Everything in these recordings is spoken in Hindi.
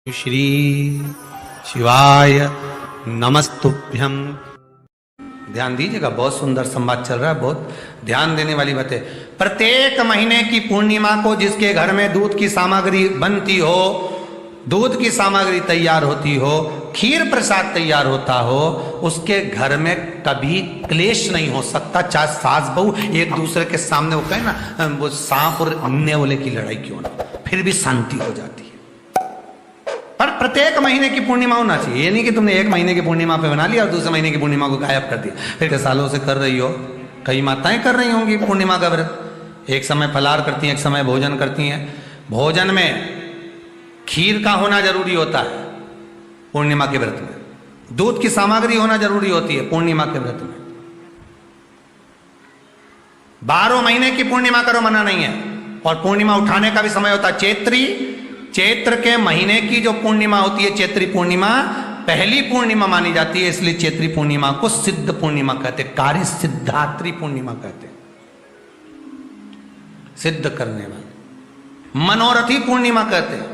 श्री शिवाय नमस्तुभ्यम। ध्यान दीजिएगा, बहुत सुंदर संवाद चल रहा है, बहुत ध्यान देने वाली बात है। प्रत्येक महीने की पूर्णिमा को जिसके घर में दूध की सामग्री बनती हो, दूध की सामग्री तैयार होती हो, खीर प्रसाद तैयार होता हो, उसके घर में कभी क्लेश नहीं हो सकता। चाहे सास बहू एक दूसरे के सामने वो कहे ना, वो सांप और नेवले की लड़ाई क्यों ना, फिर भी शांति हो जाती है। पर प्रत्येक महीने की पूर्णिमा होना चाहिए। ये नहीं कि तुमने एक महीने की पूर्णिमा पे बना लिया और दूसरे महीने की पूर्णिमा को गायब कर दिया। फिर सालों से कर रही हो, कई माताएं कर रही होंगी पूर्णिमा का व्रत। एक समय फलाहार करती हैं, एक समय भोजन करती हैं। भोजन में खीर का होना जरूरी होता है पूर्णिमा के व्रत में, दूध की सामग्री होना जरूरी होती है पूर्णिमा के व्रत में। 12 महीने की पूर्णिमा करो, मना नहीं है। और पूर्णिमा उठाने का भी समय होता है। चैत्र के महीने की जो पूर्णिमा होती है, चैत्री पूर्णिमा पहली पूर्णिमा मानी जाती है, इसलिए चैत्री पूर्णिमा को सिद्ध पूर्णिमा कहते हैं, कार्य सिद्धात्री पूर्णिमा कहते हैं, सिद्ध करने वाली। मनोरथी पूर्णिमा कहते हैं,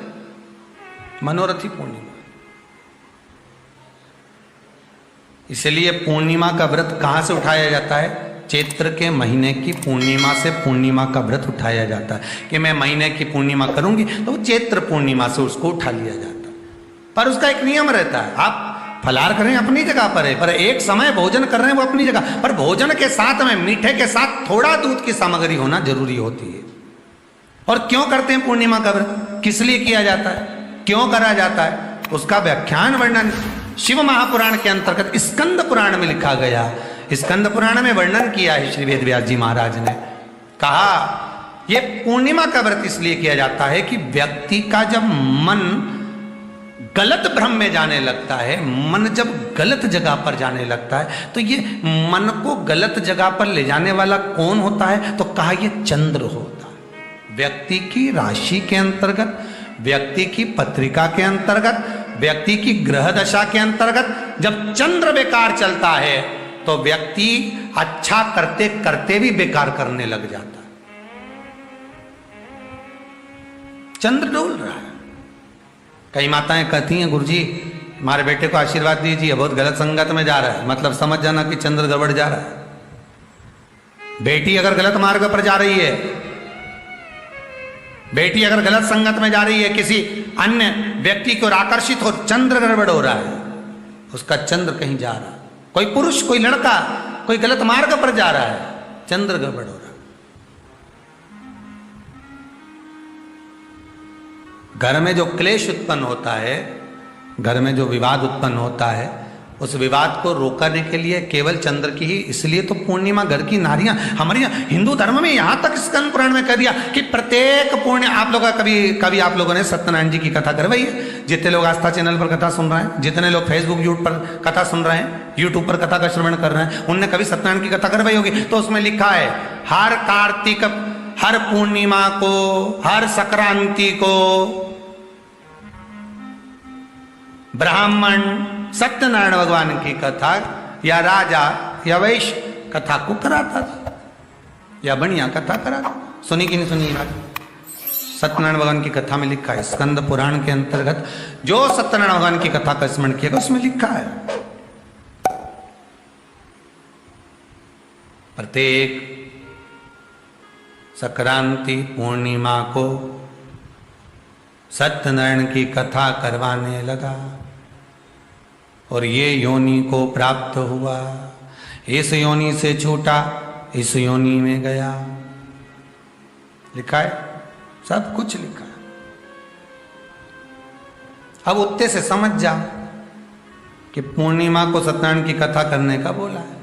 मनोरथी पूर्णिमा। इसलिए पूर्णिमा का व्रत कहां से उठाया जाता है? चैत्र के महीने की पूर्णिमा से पूर्णिमा का व्रत उठाया जाता है कि मैं महीने की पूर्णिमा करूंगी तो चैत्र पूर्णिमा से उसको उठा लिया जाता है। पर उसका एक नियम रहता है, आप फलाहार करें अपनी जगह पर है, पर एक समय भोजन कर रहे हैं वो अपनी जगह पर। भोजन के साथ में मीठे के साथ थोड़ा दूध की सामग्री होना जरूरी होती है। और क्यों करते हैं पूर्णिमा का व्रत, किस लिए किया जाता है, क्यों करा जाता है, उसका व्याख्यान वर्णन शिव महापुराण के अंतर्गत स्कंद पुराण में लिखा गया। स्कंद पुराण में वर्णन किया है श्री वेद व्यास जी महाराज ने। कहा यह पूर्णिमा का व्रत इसलिए किया जाता है कि व्यक्ति का जब मन गलत भ्रम में जाने लगता है, मन जब गलत जगह पर जाने लगता है, तो ये मन को गलत जगह पर ले जाने वाला कौन होता है? तो कहा यह चंद्र होता है। व्यक्ति की राशि के अंतर्गत, व्यक्ति की पत्रिका के अंतर्गत, व्यक्ति की ग्रह दशा के अंतर्गत जब चंद्र बेकार चलता है तो व्यक्ति अच्छा करते करते भी बेकार करने लग जाता है। चंद्र डोल रहा है। कई माताएं कहती हैं, गुरुजी हमारे बेटे को आशीर्वाद दीजिए, बहुत गलत संगत में जा रहा है। मतलब समझ जाना कि चंद्र गड़बड़ जा रहा है। बेटी अगर गलत मार्ग पर जा रही है, बेटी अगर गलत संगत में जा रही है, किसी अन्य व्यक्ति को आकर्षित हो, चंद्र गड़बड़ हो रहा है, उसका चंद्र कहीं जा रहा है। कोई पुरुष, कोई लड़का कोई गलत मार्ग पर जा रहा है, चंद्र गड़बड़ हो रहा है। घर में जो क्लेश उत्पन्न होता है, घर में जो विवाद उत्पन्न होता है, उस विवाद को रोकने के लिए केवल चंद्र की ही, इसलिए तो पूर्णिमा घर की नारियां, हमारे हिंदू धर्म में यहां तक स्कंद पुराण में कह दिया कि प्रत्येक पूर्णिमा, आप लोग कभी आप लोगों ने सत्यनारायण जी की कथा करवाई है? जितने लोग आस्था चैनल पर कथा सुन रहे हैं, जितने लोग फेसबुक यूट्यूब पर कथा सुन रहे हैं, यूट्यूब पर कथा का श्रवण कर रहे हैं, उनने कभी सत्यनारायण की कथा करवाई होगी। तो उसमें लिखा है, हर कार्तिक, हर पूर्णिमा को, हर संक्रांति को ब्राह्मण सत्यनारायण भगवान की कथा या राजा या वैश्य कथा को कराता था, या बढ़िया कथा कराता। सुनी कि नहीं सुनी बात? सत्यनारायण भगवान की कथा में लिखा है, स्कंद पुराण के अंतर्गत जो सत्यनारायण भगवान की कथा का स्मरण किया उसमें लिखा है, प्रत्येक संक्रांति पूर्णिमा को सत्यनारायण की कथा करवाने लगा और ये योनि को प्राप्त हुआ, इस योनि से छूटा, इस योनि में गया। लिखा है, सब कुछ लिखा है। अब उत्ते से समझ जाओ कि पूर्णिमा को सत्यनारायण की कथा करने का बोला है,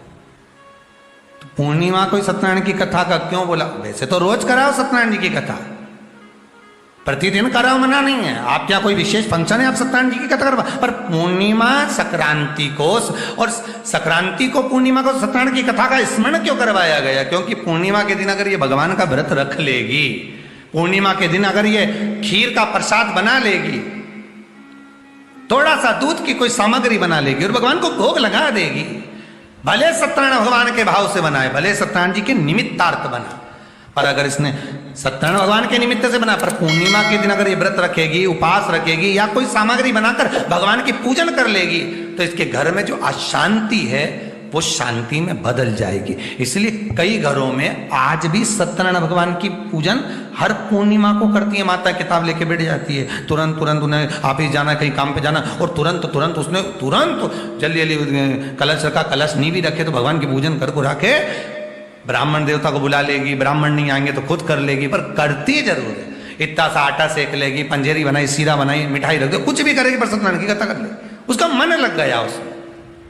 तो पूर्णिमा को सत्यनारायण की कथा का क्यों बोला? वैसे तो रोज कराओ सत्यनारायण जी की कथा, प्रतिदिन कराओ, मना नहीं है। आप क्या कोई विशेष फंक्शन है आप सत्यनारायण जी की कथा करवा, पर पूर्णिमा संक्रांति को, और संक्रांति को पूर्णिमा को सत्यनारायण की कथा का स्मरण क्यों करवाया गया? क्योंकि पूर्णिमा के दिन अगर ये भगवान का व्रत रख लेगी, पूर्णिमा के दिन अगर ये खीर का प्रसाद बना लेगी, थोड़ा सा दूध की कोई सामग्री बना लेगी और भगवान को भोग लगा देगी, भले सत्यनारायण भगवान के भाव से बनाए, भले सत्यनारायण जी के निमित्तार्थ बना, पर अगर इसने सत्यनारायण भगवान के निमित्त से बना, पर पूर्णिमा के दिन अगर ये व्रत रखेगी, उपास रखेगी या कोई सामग्री बनाकर भगवान की पूजन कर लेगी, तो इसके घर में जो अशांति है वो शांति में बदल जाएगी। इसलिए कई घरों में आज भी सत्यनारायण भगवान की पूजन हर पूर्णिमा को करती है। माता किताब लेके बैठ जाती है, तुरंत उन्हें ऑफिस जाना, कहीं काम पे जाना, और तुरंत उसने जल्दी जल्दी कलश रखा, कलश नहीं भी रखे तो भगवान की पूजन कर रखे, ब्राह्मण देवता को बुला लेगी, ब्राह्मण नहीं आएंगे तो खुद कर लेगी, पर करती जरूर है। इतना सा आटा सेक लेगी, पंजेरी बनाई, सीरा बनाई, मिठाई रख दो, कुछ भी करेगी, पर सत्यनारायण की कथा कर ले, उसका मन लग गया उसमें।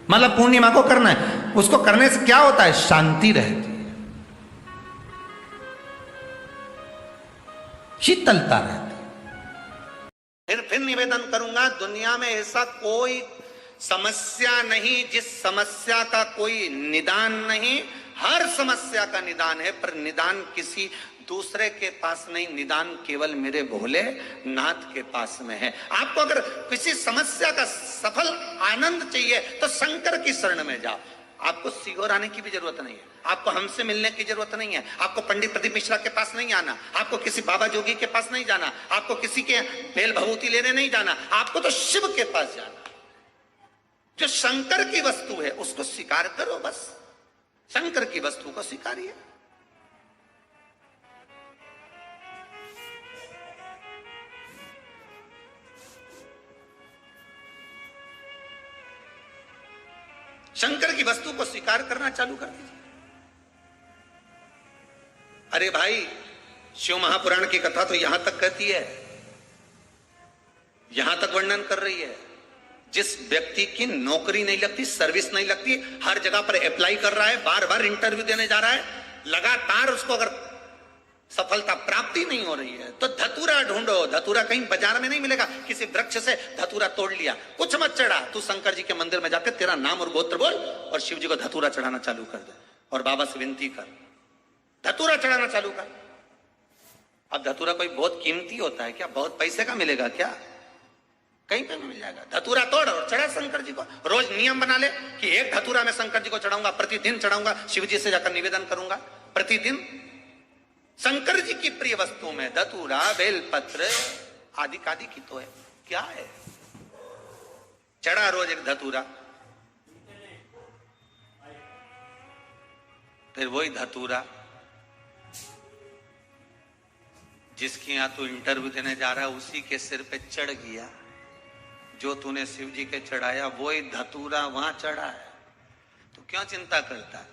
मतलब पूर्णिमा को करना है, उसको करने से क्या होता है, शांति रहती है, शीतलता रहती है। फिर निवेदन करूंगा, दुनिया में ऐसा कोई समस्या नहीं जिस समस्या का कोई निदान नहीं। हर समस्या का निदान है, पर निदान किसी दूसरे के पास नहीं, निदान केवल मेरे भोले नाथ के पास में है। आपको अगर किसी समस्या का सफल आनंद चाहिए तो शंकर की शरण में जाओ। आपको सीहोर आने की भी जरूरत नहीं है, आपको हमसे मिलने की जरूरत नहीं है, आपको पंडित प्रदीप मिश्रा के पास नहीं आना, आपको किसी बाबा जोगी के पास नहीं जाना, आपको किसी के बेल भभूति लेने नहीं जाना, आपको तो शिव के पास जाना। जो शंकर की वस्तु है उसको स्वीकार करो, बस शंकर की वस्तु को स्वीकारिए। शंकर की वस्तु को स्वीकार करना चालू कर दीजिए। अरे भाई, शिव महापुराण की कथा तो यहां तक कहती है, यहां तक वर्णन कर रही है, जिस व्यक्ति की नौकरी नहीं लगती, सर्विस नहीं लगती, हर जगह पर अप्लाई कर रहा है, बार बार इंटरव्यू देने जा रहा है, लगातार उसको अगर सफलता प्राप्ति नहीं हो रही है तो धतूरा ढूंढो। धतूरा कहीं बाजार में नहीं मिलेगा, किसी वृक्ष से धतूरा तोड़ लिया, कुछ मत चढ़ा, तू शंकर जी के मंदिर में जाकर तेरा नाम और गोत्र बोल और शिव जी को धतूरा चढ़ाना चालू कर दे और बाबा से विनती कर, धतूरा चढ़ाना चालू कर। अब धतूरा कोई बहुत कीमती होता है क्या, बहुत पैसे का मिलेगा क्या, कहीं पे भी मिल जाएगा। धतूरा तोड़ और चढ़ा शंकर जी को। रोज नियम बना ले कि एक धतूरा मैं शंकर जी को चढ़ाऊंगा, प्रतिदिन चढ़ाऊंगा, शिव जी से जाकर निवेदन करूंगा प्रतिदिन। शंकर जी की प्रिय वस्तु में धतूरा, बेलपत्र आदि कादि की तो है, क्या है, चढ़ा रोज एक धतूरा। फिर वही धतूरा जिसके यहां तू इंटरव्यू देने जा रहा है उसी के सिर पे चढ़ गया, जो तूने शिव जी के चढ़ाया वही धतूरा वहां चढ़ा है, तो क्यों चिंता करता है।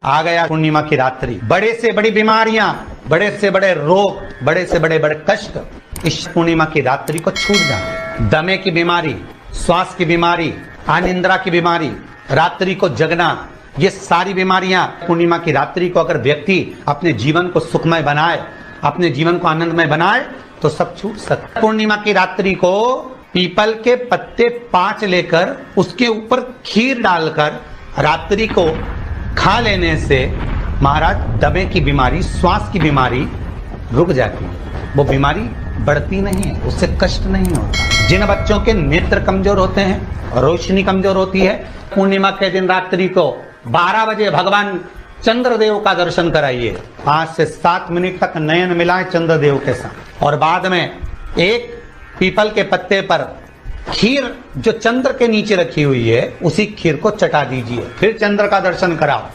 आ गया पूर्णिमा की रात्रि, बड़े से बड़ी बीमारियां, बड़े से बड़े रोग, बड़े से बड़े कष्ट इस पूर्णिमा की रात्रि को छूट जाए। दमे की बीमारी, श्वास की बीमारी, अनिद्रा की बीमारी, रात्रि को जगना, ये सारी बीमारियां पूर्णिमा की रात्रि को अगर व्यक्ति अपने जीवन को सुखमय बनाए, अपने जीवन को आनंदमय बनाए तो सब छूट सकता। पूर्णिमा की रात्रि को पीपल के पत्ते 5 लेकर उसके ऊपर खीर डालकर रात्रि को खा लेने से महाराज दमे की बीमारी, श्वास की बीमारी रुक जाती है, वो बीमारी बढ़ती नहीं है, उससे कष्ट नहीं होता। जिन बच्चों के नेत्र कमजोर होते हैं, रोशनी कमजोर होती है, पूर्णिमा के दिन रात्रि को 12 बजे भगवान चंद्रदेव का दर्शन कराइए। 5 से 7 मिनट तक नयन मिलाएं चंद्रदेव के साथ और बाद में एक पीपल के पत्ते पर खीर जो चंद्र के नीचे रखी हुई है उसी खीर को चटा दीजिए, फिर चंद्र का दर्शन कराओ।